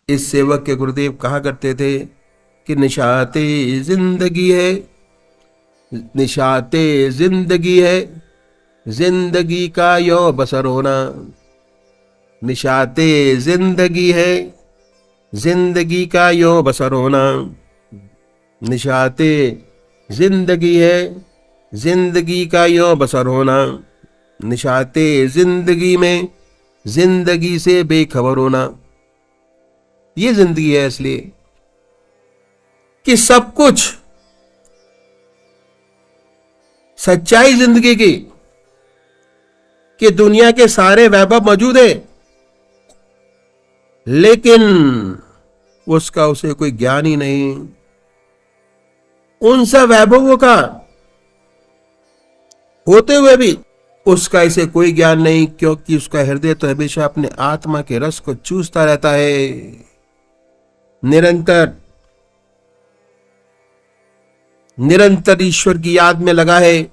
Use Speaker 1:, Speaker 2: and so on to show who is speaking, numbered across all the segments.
Speaker 1: इस सेवक के गुरुदेव कहा करते थे कि निशाते जिंदगी है, निशाते जिंदगी है, जिंदगी का यो बसर होना। निशाते जिंदगी है, जिंदगी का यो बसर होना। निशाते जिंदगी है, जिंदगी का यो बसर होना। निशाते जिंदगी में जिंदगी से बेखबर होना। ये जिंदगी है इसलिए कि सब कुछ सच्चाई जिंदगी की कि दुनिया के सारे वैभव मौजूद है, लेकिन उसका उसे कोई ज्ञान ही नहीं। उन सब वैभवों का होते हुए भी उसका इसे कोई ज्ञान नहीं, क्योंकि उसका हृदय तो हमेशा अपने आत्मा के रस को चूसता रहता है। निरंतर निरंतर ईश्वर की याद में लगा है,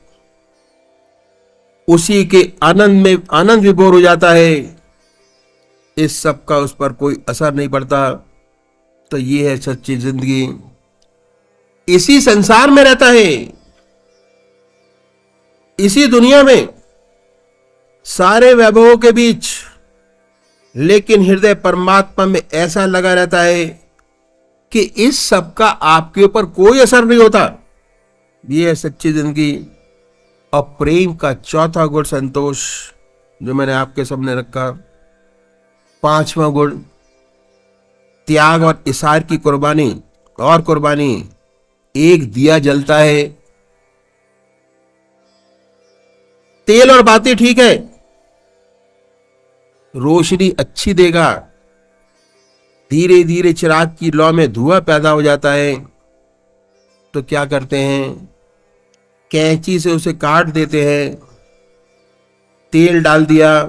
Speaker 1: उसी के आनंद में आनंद विभोर हो जाता है। इस सब का उस पर कोई असर नहीं पड़ता। तो ये है सच्ची जिंदगी। इसी संसार में रहता है, इसी दुनिया में, सारे वैभवों के बीच, लेकिन हृदय परमात्मा में ऐसा लगा रहता है कि इस सब का आपके ऊपर कोई असर नहीं होता। ये है सच्ची जिंदगी। और प्रेम का चौथा गुण संतोष, जो मैंने आपके सामने रखा। पांचवा गुण त्याग और इसार की कुर्बानी। और कुर्बानी, एक दिया जलता है, तेल और बातें ठीक है, रोशनी अच्छी देगा, धीरे धीरे चिराग की लौ में धुआं पैदा हो जाता है। तो क्या करते हैं, कैंची से उसे काट देते हैं। तेल डाल दिया,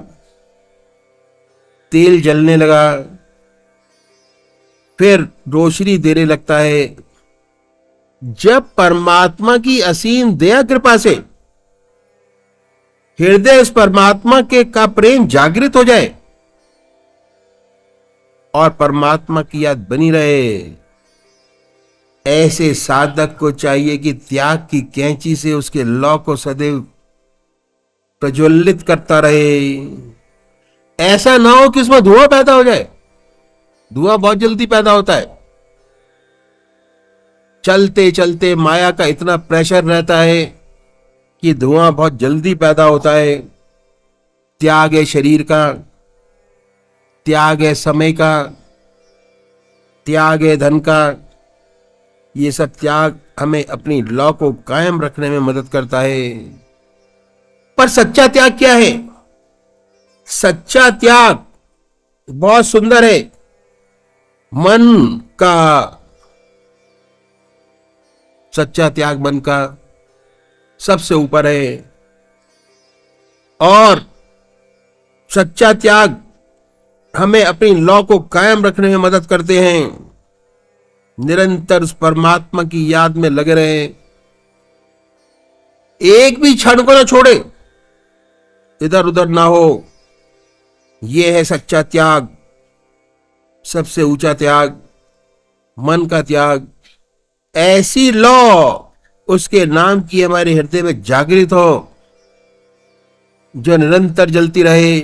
Speaker 1: तेल जलने लगा, फिर रोशनी देने लगता है। जब परमात्मा की असीम दया कृपा से हृदय उस परमात्मा के का प्रेम जागृत हो जाए और परमात्मा की याद बनी रहे, ऐसे साधक को चाहिए कि त्याग की कैंची से उसके लौ को सदैव प्रज्वलित करता रहे। ऐसा ना हो कि उसमें धुआं पैदा हो जाए। धुआं बहुत जल्दी पैदा होता है। चलते चलते माया का इतना प्रेशर रहता है कि धुआं बहुत जल्दी पैदा होता है। त्याग है शरीर का, त्याग है समय का, त्याग है धन का। ये सब त्याग हमें अपनी लौ को कायम रखने में मदद करता है। पर सच्चा त्याग क्या है? सच्चा त्याग बहुत सुंदर है। मन का सच्चा त्याग मन का सबसे ऊपर है। और सच्चा त्याग हमें अपनी लौ को कायम रखने में मदद करते हैं। निरंतर उस परमात्मा की याद में लगे रहे, एक भी क्षण को ना छोड़े, इधर उधर ना हो। यह है सच्चा त्याग, सबसे ऊंचा त्याग, मन का त्याग। ऐसी लौ उसके नाम की हमारे हृदय में जागृत हो, जो निरंतर जलती रहे।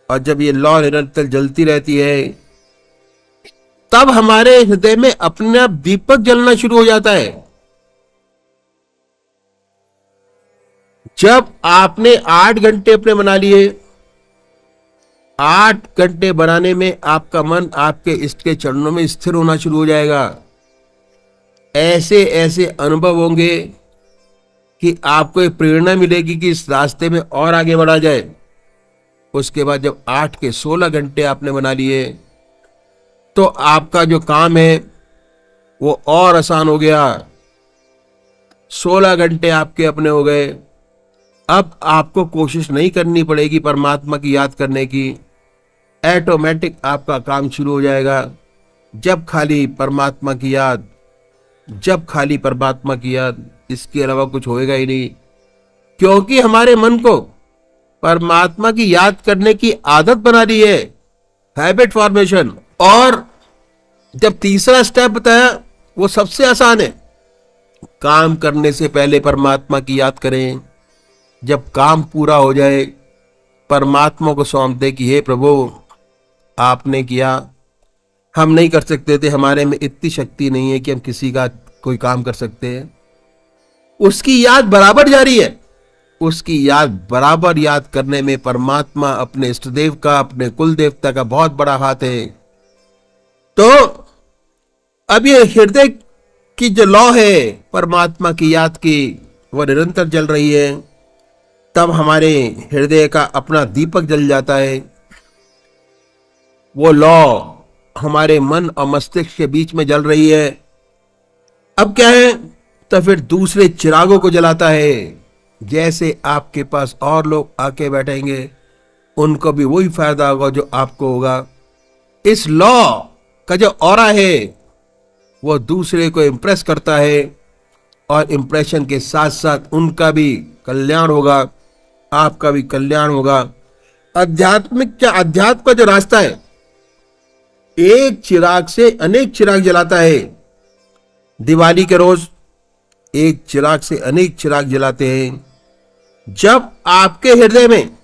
Speaker 1: और जब ये लौ निरंतर जलती रहती है, तब हमारे हृदय में अपने आप दीपक जलना शुरू हो जाता है। जब आपने 8 घंटे अपने बना लिए, 8 घंटे बनाने में आपका मन आपके इष्ट के चरणों में स्थिर होना शुरू हो जाएगा। ऐसे ऐसे अनुभव होंगे कि आपको एक प्रेरणा मिलेगी कि इस रास्ते में और आगे बढ़ा जाए। उसके बाद जब 8 के 16 घंटे आपने बना लिए, तो आपका जो काम है वो और आसान हो गया। 16 घंटे आपके अपने हो गए। अब आपको कोशिश नहीं करनी पड़ेगी परमात्मा की याद करने की। ऑटोमेटिक आपका काम शुरू हो जाएगा। जब खाली परमात्मा की याद, जब खाली परमात्मा की याद, इसके अलावा कुछ होएगा ही नहीं। क्योंकि हमारे मन को परमात्मा की याद करने की आदत बना ली है, हैबिट फॉर्मेशन। और जब तीसरा स्टेप बताया वो सबसे आसान है, काम करने से पहले परमात्मा की याद करें। जब काम पूरा हो जाए परमात्मा को सौंप दे कि हे प्रभु आपने किया, हम नहीं कर सकते थे, हमारे में इतनी शक्ति नहीं है कि हम किसी का कोई काम कर सकते हैं। उसकी याद बराबर जारी है, उसकी याद बराबर याद करने में परमात्मा अपने इष्ट देव का, अपने कुल देवता का बहुत बड़ा हाथ है। तो अब ये हृदय की जो लौ है परमात्मा की याद की, वो निरंतर जल रही है। तब हमारे हृदय का अपना दीपक जल जाता है। वो लौ हमारे मन और मस्तिष्क के बीच में जल रही है। अब क्या है, तो फिर दूसरे चिरागों को जलाता है। जैसे आपके पास और लोग आके बैठेंगे, उनको भी वही फायदा होगा जो आपको होगा। इस लौ का जो ऑरा है वो दूसरे को इंप्रेस करता है, और इंप्रेशन के साथ साथ उनका भी कल्याण होगा, आपका भी कल्याण होगा। अध्यात्म का जो रास्ता है, एक चिराग से अनेक चिराग जलाता है। दिवाली के रोज एक चिराग से अनेक चिराग जलाते हैं। जब आपके हृदय में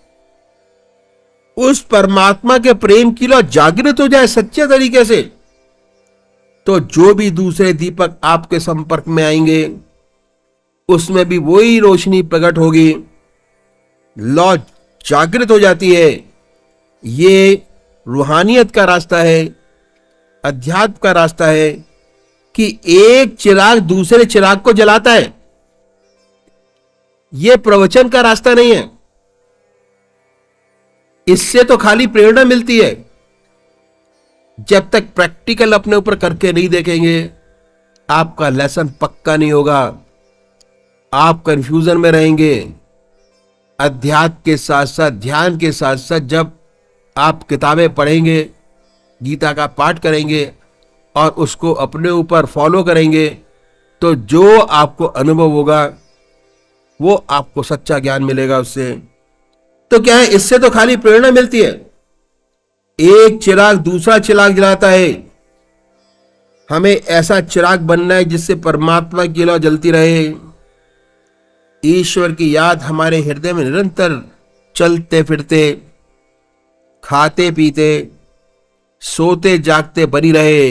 Speaker 1: उस परमात्मा के प्रेम की लौ जागृत हो जाए सच्चे तरीके से, तो जो भी दूसरे दीपक आपके संपर्क में आएंगे उसमें भी वही रोशनी प्रकट होगी। लौ जागृत हो जाती है। ये रूहानियत का रास्ता है, अध्यात्म का रास्ता है कि एक चिराग दूसरे चिराग को जलाता है। यह प्रवचन का रास्ता नहीं है। इससे तो खाली प्रेरणा मिलती है। जब तक प्रैक्टिकल अपने ऊपर करके नहीं देखेंगे आपका लेसन पक्का नहीं होगा, आप कंफ्यूजन में रहेंगे। अध्यात्म के साथ साथ, ध्यान के साथ साथ जब आप किताबें पढ़ेंगे, गीता का पाठ करेंगे और उसको अपने ऊपर फॉलो करेंगे, तो जो आपको अनुभव होगा वो आपको सच्चा ज्ञान मिलेगा उससे। तो क्या है, इससे तो खाली प्रेरणा मिलती है। एक चिराग दूसरा चिराग जलाता है। हमें ऐसा चिराग बनना है जिससे परमात्मा की लौ जलती रहे। ईश्वर की याद हमारे हृदय में निरंतर चलते फिरते, खाते पीते, सोते जागते बनी रहे।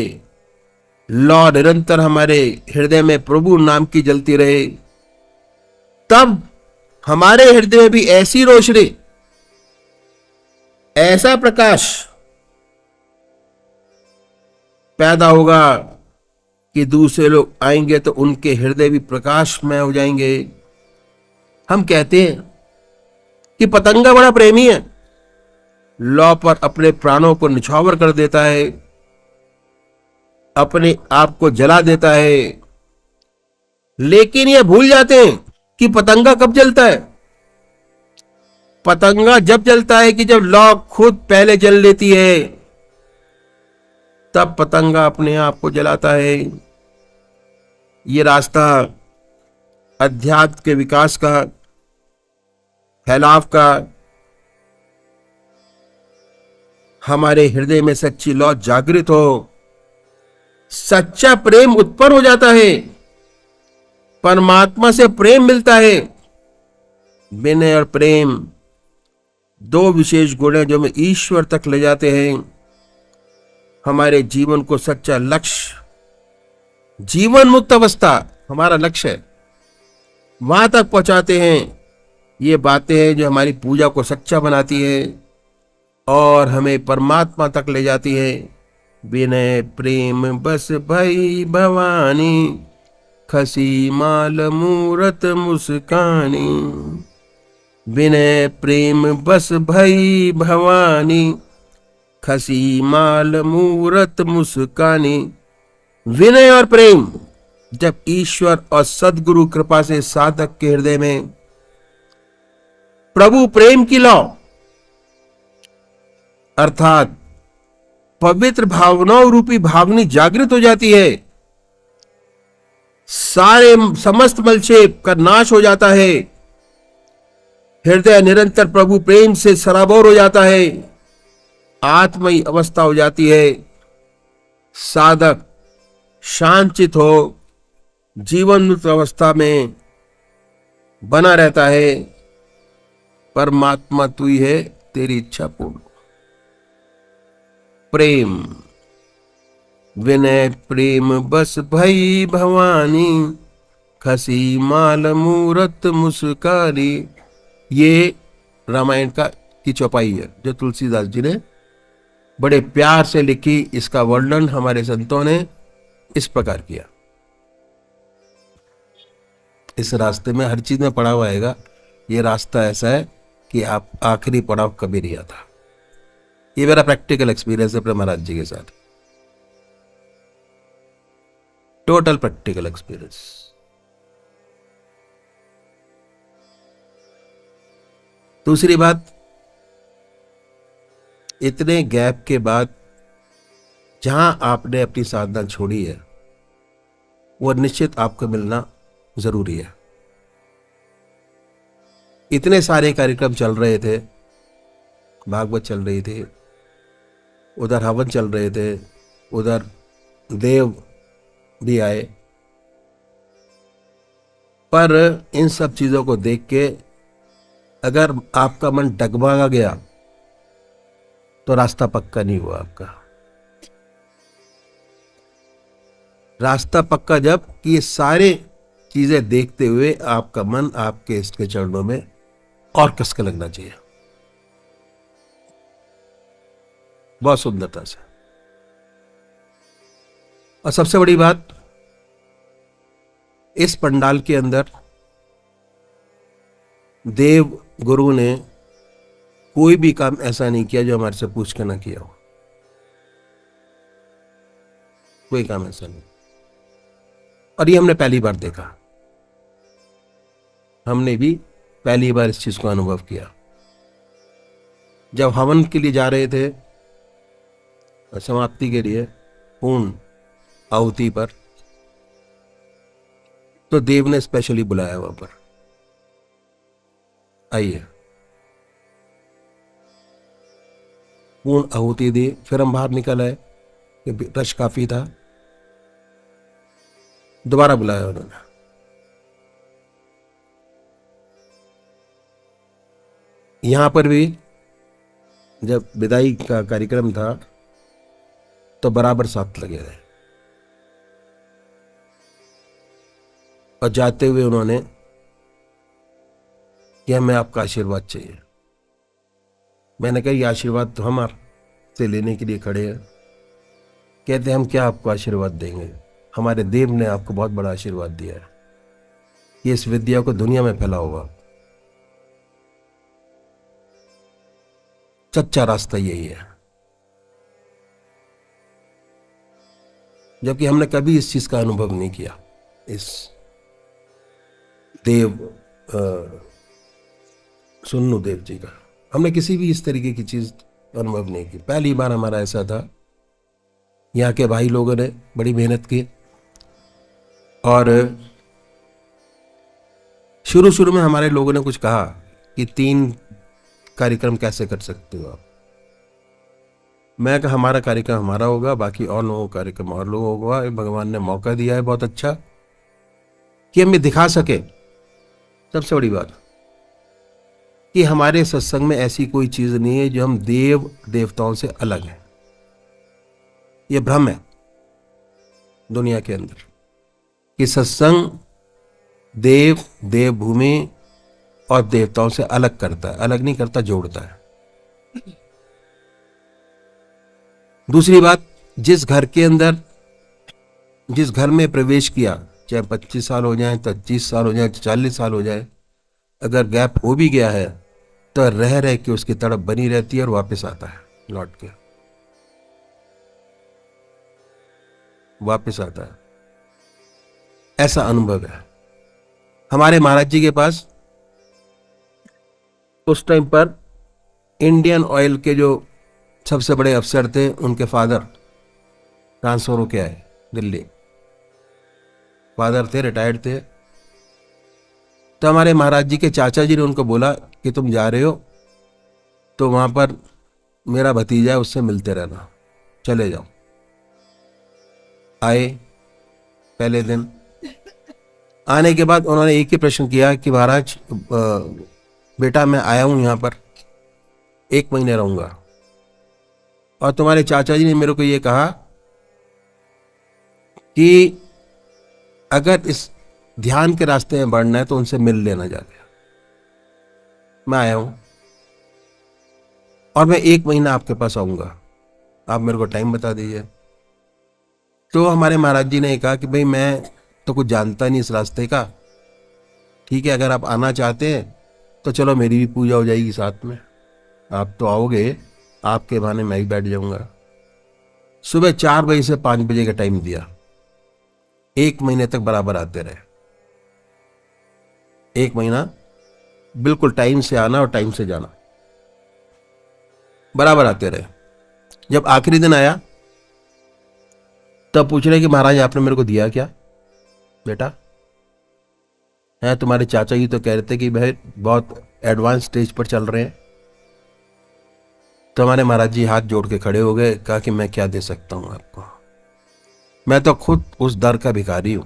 Speaker 1: लौ निरंतर हमारे हृदय में प्रभु नाम की जलती रहे। तब हमारे हृदय में भी ऐसी रोशनी, ऐसा प्रकाश पैदा होगा कि दूसरे लोग आएंगे तो उनके हृदय भी प्रकाशमय हो जाएंगे। हम कहते हैं कि पतंगा बड़ा प्रेमी है, लौ पर अपने प्राणों को निछावर कर देता है, अपने आप को जला देता है। लेकिन ये भूल जाते हैं कि पतंगा कब जलता है। पतंगा जब जलता है कि जब लौ खुद पहले जल लेती है, तब पतंगा अपने आप को जलाता है। ये रास्ता अध्यात्म के विकास का, फैलाव का, हमारे हृदय में सच्ची लौ जागृत हो, सच्चा प्रेम उत्पन्न हो जाता है, परमात्मा से प्रेम मिलता है। विनय और प्रेम दो विशेष गुण हैं जो हमें ईश्वर तक ले जाते हैं। हमारे जीवन को सच्चा लक्ष्य, जीवन मुक्त अवस्था हमारा लक्ष्य है, वहां तक पहुंचाते हैं। ये बातें हैं जो हमारी पूजा को सच्चा बनाती है और हमें परमात्मा तक ले जाती है। विनय प्रेम बस भई भवानी, खसी माल मूरत मुस्कानी। विनय प्रेम बस भई भवानी, खसी माल मूरत मुस्कानी। विनय और प्रेम जब ईश्वर और सद्गुरु कृपा से साधक के हृदय में प्रभु प्रेम की लौ अर्थात पवित्र भावनाओं रूपी भावनी जागृत हो जाती है, सारे समस्त मलक्षेप का नाश हो जाता है। हृदय निरंतर प्रभु प्रेम से सराबोर हो जाता है, आत्मयी अवस्था हो जाती है। साधक शांतचित हो, जीवन मुक्त अवस्था में बना रहता है, परमात्मा तू ही है, तेरी इच्छा पूर्ण। प्रेम विनय प्रेम बस भई भवानी, खसी माल मूरत मुस्कारी। ये रामायण की चौपाई है जो तुलसीदास जी ने बड़े प्यार से लिखी। इसका वर्णन हमारे संतों ने इस प्रकार किया। इस रास्ते में हर चीज में पड़ा हुआ आएगा। ये रास्ता ऐसा है कि आप आखिरी पड़ाव कभी नहीं आता। ये मेरा प्रैक्टिकल एक्सपीरियंस है अपने महाराज जी के साथ, टोटल प्रैक्टिकल एक्सपीरियंस। दूसरी बात, इतने गैप के बाद जहां आपने अपनी साधना छोड़ी है वो निश्चित आपको मिलना जरूरी है। इतने सारे कार्यक्रम चल रहे थे, भागवत चल रही थी, उधर हवन चल रहे थे, उधर देव भी आए, पर इन सब चीजों को देख के अगर आपका मन डगमगा गया तो रास्ता पक्का नहीं हुआ आपका। रास्ता पक्का जब कि ये सारे चीजें देखते हुए आपका मन आपके इसके चरणों में और कसके लगना चाहिए, बहुत सुंदरता से। और सबसे बड़ी बात, इस पंडाल के अंदर देव गुरु ने कोई भी काम ऐसा नहीं किया जो हमारे से पूछ के ना किया हो। कोई काम ऐसा नहीं। और ये हमने पहली बार देखा, हमने भी पहली बार इस चीज को अनुभव किया। जब हवन के लिए जा रहे थे, समाप्ति के लिए पूर्ण आहुति पर, तो देव ने स्पेशली बुलाया वहां पर, आइए पूर्ण आहुति दी। फिर हम बाहर निकल आए, रश काफी था, दोबारा बुलाया उन्होंने। यहां पर भी जब विदाई का कार्यक्रम था तो बराबर साथ लगे रहे, और जाते हुए उन्होंने कि हमें आपका आशीर्वाद चाहिए। मैंने कहा ये आशीर्वाद तो हम आपसे लेने के लिए खड़े हैं। कहते हम क्या आपको आशीर्वाद देंगे, हमारे देव ने आपको बहुत बड़ा आशीर्वाद दिया है कि इस विद्या को दुनिया में फैलाओगा। सच्चा रास्ता यही है। जबकि हमने कभी इस चीज का अनुभव नहीं किया, इस देव सुन्नु देव जी का हमने किसी भी इस तरीके की चीज अनुभव नहीं की। पहली बार हमारा ऐसा था। यहाँ के भाई लोगों ने बड़ी मेहनत की, और शुरू शुरू में हमारे लोगों ने कुछ कहा कि 3 कार्यक्रम कैसे कर सकते हो आप। मैं कहा हमारा कार्यक्रम हमारा होगा, बाकी और लोगों का कार्यक्रम और लोगों को होगा। भगवान ने मौका दिया है बहुत अच्छा कि हम ये दिखा सके। सबसे बड़ी बात कि हमारे सत्संग में ऐसी कोई चीज नहीं है जो हम देव देवताओं से अलग है। ये भ्रम है दुनिया के अंदर कि सत्संग देव देवभूमि और देवताओं से अलग करता है। अलग नहीं करता, जोड़ता है। दूसरी बात, जिस घर के अंदर, जिस घर में प्रवेश किया, चाहे 25 साल हो जाए, 25 साल हो जाए, 40 साल हो जाए, अगर गैप हो भी गया है तो रह रह के उसकी तड़प बनी रहती है और वापस आता है, लौट के वापस आता है। ऐसा अनुभव है हमारे महाराज जी के पास। उस टाइम पर इंडियन ऑयल के जो सबसे बड़े अफसर थे, उनके फादर ट्रांसफर होके आए दिल्ली। फादर थे, रिटायर्ड थे। तो हमारे महाराज जी के चाचा जी ने उनको बोला कि तुम जा रहे हो तो वहां पर मेरा भतीजा है, उससे मिलते रहना, चले जाओ। आए पहले दिन। आने के बाद उन्होंने एक ही प्रश्न किया कि महाराज बेटा मैं आया हूं यहाँ पर 1 महीने रहूंगा, और तुम्हारे चाचा जी ने मेरे को ये कहा कि अगर इस ध्यान के रास्ते में बढ़ना है तो उनसे मिल लेना जाके। मैं आया हूं और मैं 1 महीना आपके पास आऊंगा, आप मेरे को टाइम बता दीजिए। तो हमारे महाराज जी ने कहा कि भाई मैं तो कुछ जानता नहीं इस रास्ते का, ठीक है अगर आप आना चाहते हैं तो चलो मेरी भी पूजा हो जाएगी साथ में, आप तो आओगे, आपके बहाने मैं ही बैठ जाऊंगा। सुबह 4 बजे से 5 बजे का टाइम दिया, 1 महीने तक बराबर आते रहे। 1 महीना बिल्कुल टाइम से आना और टाइम से जाना, बराबर आते रहे। जब आखिरी दिन आया तब पूछ रहे कि महाराज आपने मेरे को दिया क्या बेटा है? तुम्हारे चाचा जी तो कह रहे थे कि भाई बहुत एडवांस स्टेज पर चल रहे हैं। तो हमारे महाराज जी हाथ जोड़ के खड़े हो गए, कहा कि मैं क्या दे सकता हूं आपको, मैं तो खुद उस दर का भिखारी हूं।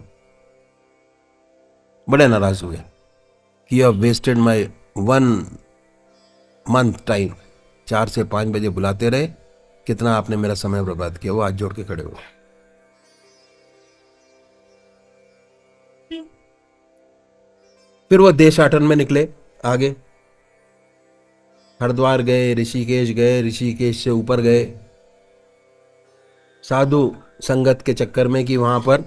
Speaker 1: बड़े नाराज हुए कि you have wasted my 1 month time, 4 से 5 बजे बुलाते रहे, कितना आपने मेरा समय बर्बाद किया। वो हाथ जोड़ के खड़े हुए। फिर वो देशाटन में निकले आगे, हरिद्वार गए, ऋषिकेश गए, ऋषिकेश से ऊपर गए, साधु संगत के चक्कर में कि वहां पर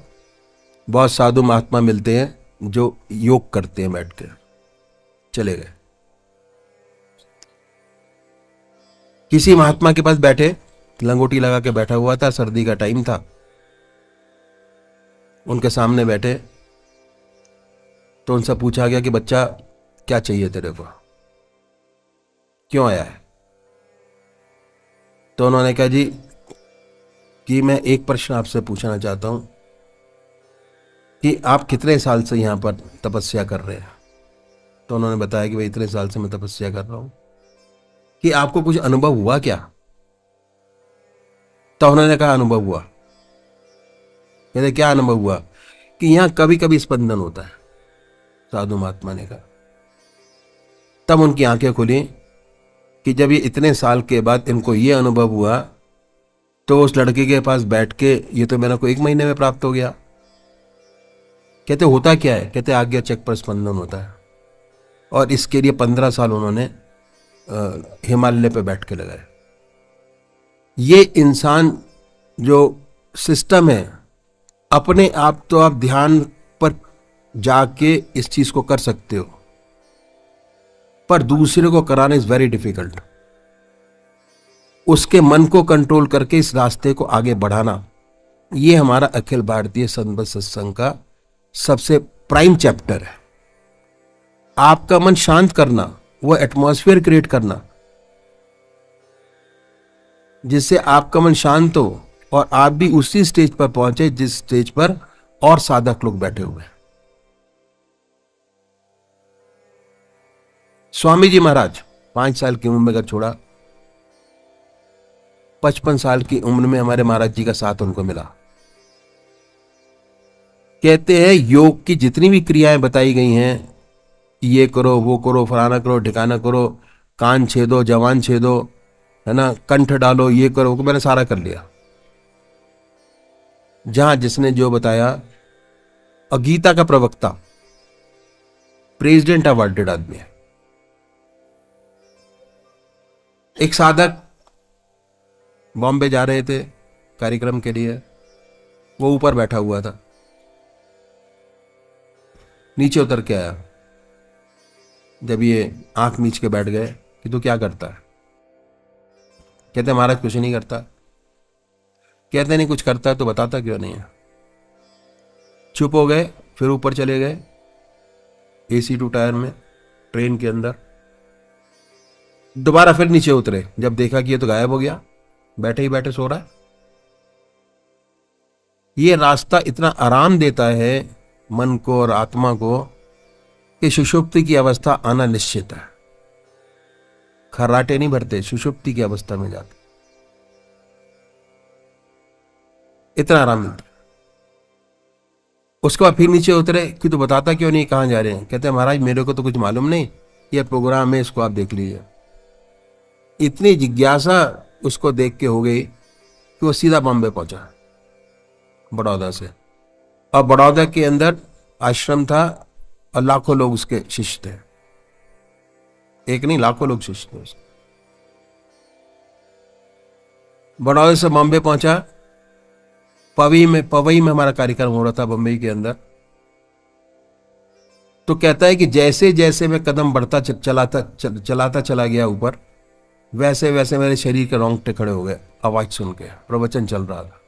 Speaker 1: बहुत साधु महात्मा मिलते हैं जो योग करते हैं बैठ के, चले गए। किसी महात्मा के पास बैठे, लंगोटी लगा के बैठा हुआ था, सर्दी का टाइम था, उनके सामने बैठे तो उनसे पूछा गया कि बच्चा क्या चाहिए तेरे को, क्यों आया है? तो उन्होंने कहा जी कि मैं एक प्रश्न आपसे पूछना चाहता हूं कि आप कितने साल से यहां पर तपस्या कर रहे हैं? तो उन्होंने बताया कि भाई इतने साल से मैं तपस्या कर रहा हूं। कि आपको कुछ अनुभव हुआ क्या? तो उन्होंने कहा अनुभव हुआ। कहते क्या अनुभव हुआ? कि यहां कभी कभी स्पंदन होता है। साधु महात्मा ने कहा। तब उनकी आंखें खुली कि जब ये इतने साल के बाद इनको ये अनुभव हुआ तो उस लड़के के पास बैठ के ये तो मेरे को 1 महीने में प्राप्त हो गया। कहते होता क्या है? कहते आज्ञा चक्र पर स्पंदन होता है, और इसके लिए 15 साल उन्होंने हिमालय पे बैठ के लगाए। ये इंसान जो सिस्टम है, अपने आप तो आप ध्यान पर जाके इस चीज को कर सकते हो, पर दूसरे को कराना इज वेरी डिफिकल्ट। उसके मन को कंट्रोल करके इस रास्ते को आगे बढ़ाना, ये हमारा अखिल भारतीय संत सत्संग का सबसे प्राइम चैप्टर है। आपका मन शांत करना, वो एटमॉस्फेयर क्रिएट करना जिससे आपका मन शांत हो और आप भी उसी स्टेज पर पहुंचे जिस स्टेज पर और साधक लोग बैठे हुए हैं। स्वामी जी महाराज 5 साल की उम्र में घर छोड़ा, 55 साल की उम्र में हमारे महाराज जी का साथ उनको मिला। कहते हैं योग की जितनी भी क्रियाएं बताई गई हैं, ये करो वो करो फलाना करो ठिकाना करो, कान छेदो जवान छेदो, है ना, कंठ डालो, ये करो, मैंने सारा कर लिया। जहां जिसने जो बताया, और गीता का प्रवक्ता प्रेसिडेंट अवार्डेड आदमी है। एक साधक बॉम्बे जा रहे थे कार्यक्रम के लिए, वो ऊपर बैठा हुआ था, नीचे उतर के आया। जब ये आंख मीच के बैठ गए कि तू क्या करता है? कहते महाराज कुछ नहीं करता। कहते नहीं कुछ करता है तो बताता क्यों नहीं है? चुप हो गए, फिर ऊपर चले गए AC 2 टायर में, ट्रेन के अंदर। दोबारा फिर नीचे उतरे, जब देखा कि ये तो गायब हो गया, बैठे ही बैठे सो रहा है। ये रास्ता इतना आराम देता है मन को और आत्मा को कि सुषुप्ति की अवस्था आना निश्चित है। खर्राटे नहीं भरते, सुषुप्ति की अवस्था में जाते, इतना आराम मिलता है। उसके बाद फिर नीचे उतरे कि तू बताता क्यों नहीं, कहाँ जा रहे हैं? कहते हैं महाराज मेरे को तो कुछ मालूम नहीं, ये प्रोग्राम है, इसको आप देख लीजिए। इतनी जिज्ञासा उसको देख के हो गई कि वो सीधा बॉम्बे पहुंचा बड़ौदा से। और बड़ौदा के अंदर आश्रम था और लाखों लोग उसके शिष्य थे, एक नहीं लाखों लोग शिष्य थे उसके। बड़ौदा से बॉम्बे पहुंचा। पवई में हमारा कार्यक्रम हो रहा था बम्बई के अंदर। तो कहता है कि जैसे जैसे मैं कदम बढ़ता चलाता चला गया ऊपर, वैसे वैसे मेरे शरीर के रोंगटे खड़े हो गए आवाज सुन के। प्रवचन चल रहा था।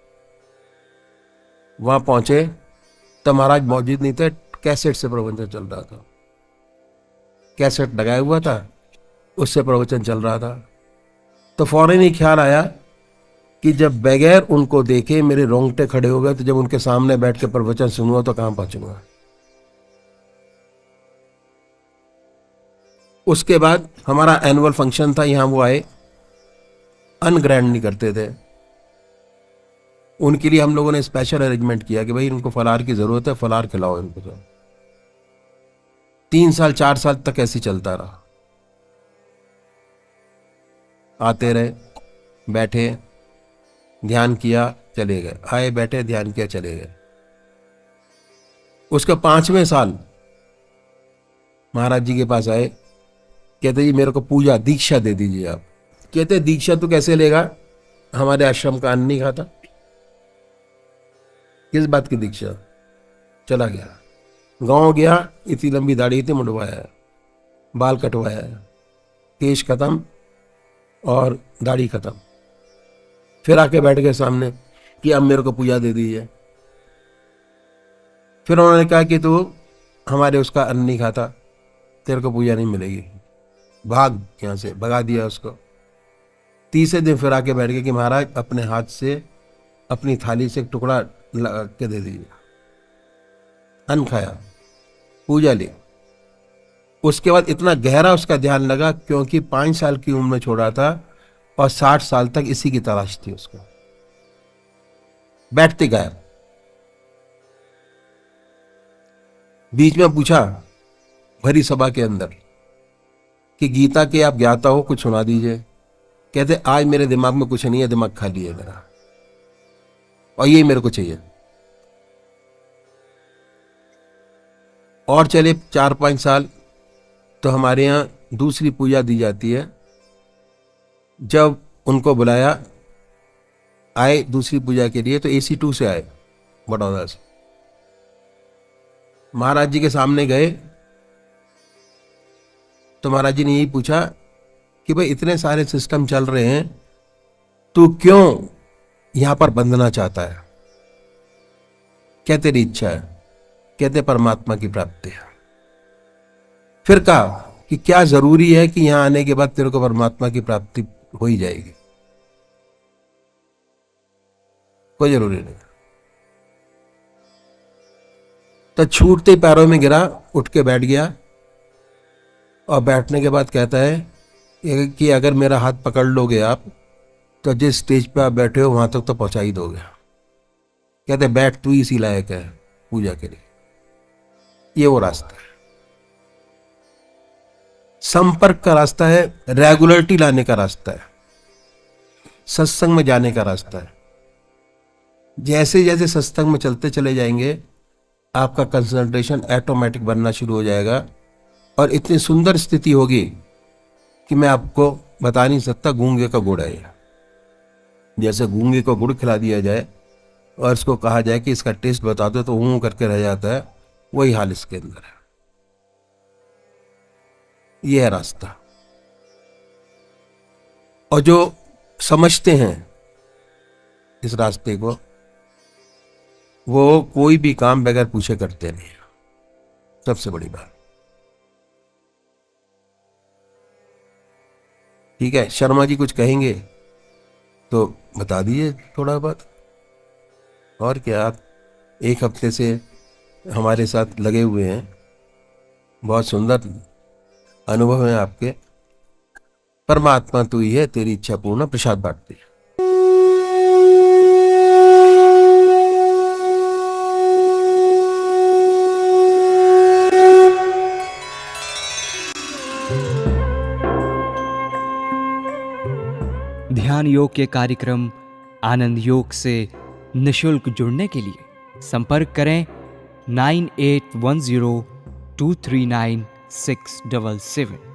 Speaker 1: वहां पहुंचे तो महाराज मौजूद नहीं थे, कैसेट से प्रवचन चल रहा था। कैसेट लगाया हुआ था, उससे प्रवचन चल रहा था। तो फौरन ही ख्याल आया कि जब बगैर उनको देखे मेरे रोंगटे खड़े हो गए, तो जब उनके सामने बैठ के प्रवचन सुनूंगा तो कहां पहुंचूंगा। उसके बाद हमारा एनुअल फंक्शन था, यहां वो आए। अनग्रैंड नहीं करते थे, उनके लिए हम लोगों ने स्पेशल अरेंजमेंट किया कि भाई इनको फलार की जरूरत है, फलार खिलाओ इनको। तो 3 साल 4 साल तक ऐसे चलता रहा। आते रहे, बैठे, ध्यान किया, चले गए, आए बैठे, ध्यान किया, चले गए। उसके 5वें साल महाराज जी के पास आए। कहते जी मेरे को पूजा दीक्षा दे दीजिए आप। कहते दीक्षा तो कैसे लेगा, हमारे आश्रम का अन्न नहीं खाता। किस बात की दीक्षा? चला गया, गांव गया, इतनी लंबी दाढ़ी थी, मुंडवाया, बाल कटवाया, केश खत्म और दाढ़ी खत्म। फिर आके बैठ गए सामने कि अब मेरे को पूजा दे दीजिए। फिर उन्होंने कहा कि तू हमारे उसका अन्न नहीं खाता, तेरे को पूजा नहीं मिलेगी, भाग यहां से। भगा दिया उसको। 3 दिन फिर आके बैठ गए कि महाराज अपने हाथ से अपनी थाली से एक टुकड़ा लगा के दे दीजिए। अन्न खाया, पूजा ली। उसके बाद इतना गहरा उसका ध्यान लगा, क्योंकि 5 साल की उम्र में छोड़ा था और 60 साल तक इसी की तलाश थी उसको। बैठते गायब। बीच में पूछा भरी सभा के अंदर कि गीता के आप ज्ञाता हो, कुछ सुना दीजिए। कहते आज मेरे दिमाग में कुछ नहीं है, दिमाग खाली है मेरा, और यही मेरे को चाहिए। और चले 4-5 साल, तो हमारे यहाँ दूसरी पूजा दी जाती है। जब उनको बुलाया, आए दूसरी पूजा के लिए, तो AC2 से आए, बड़ौदा से। महाराज जी के सामने गए तो महाराज जी ने यही पूछा कि भाई इतने सारे सिस्टम चल रहे हैं, तू क्यों यहां पर बंधना चाहता है? क्या तेरी इच्छा है? कहते परमात्मा की प्राप्ति है। फिर कहा कि क्या जरूरी है कि यहां आने के बाद तेरे को परमात्मा की प्राप्ति हो ही जाएगी? कोई जरूरी नहीं। तो छूटते पैरों में गिरा, उठ के बैठ गया, और बैठने के बाद कहता है कि अगर मेरा हाथ पकड़ लोगे आप, तो जिस स्टेज पे आप बैठे हो वहां तक तो पहुंचा ही दोगे। कहते बैठ, तू इसी लायक है पूजा के लिए। ये वो रास्ता है, संपर्क का रास्ता है, रेगुलरिटी लाने का रास्ता है, सत्संग में जाने का रास्ता है। जैसे जैसे सत्संग में चलते चले जाएंगे, आपका कंसंट्रेशन ऑटोमेटिक बनना शुरू हो जाएगा, और इतनी सुंदर स्थिति होगी कि मैं आपको बता नहीं सकता। गूंगे का गुड़ है, जैसे गूंगे को गुड़ खिला दिया जाए और इसको कहा जाए कि इसका टेस्ट बता दो, तो ऊं करके रह जाता है, वही हाल इसके अंदर है। यह है रास्ता। और जो समझते हैं इस रास्ते को, वो कोई भी काम बगैर पूछे करते नहीं। सबसे बड़ी बात। ठीक है, शर्मा जी कुछ कहेंगे तो बता दीजिए थोड़ा बहुत। और क्या, आप 1 हफ्ते से हमारे साथ लगे हुए हैं, बहुत सुंदर अनुभव है आपके। परमात्मा तू ही है, तेरी इच्छा पूर्ण प्रसाद बांटती है।
Speaker 2: ध्यान योग के कार्यक्रम आनंद योग से निशुल्क जुड़ने के लिए संपर्क करें 9810239677।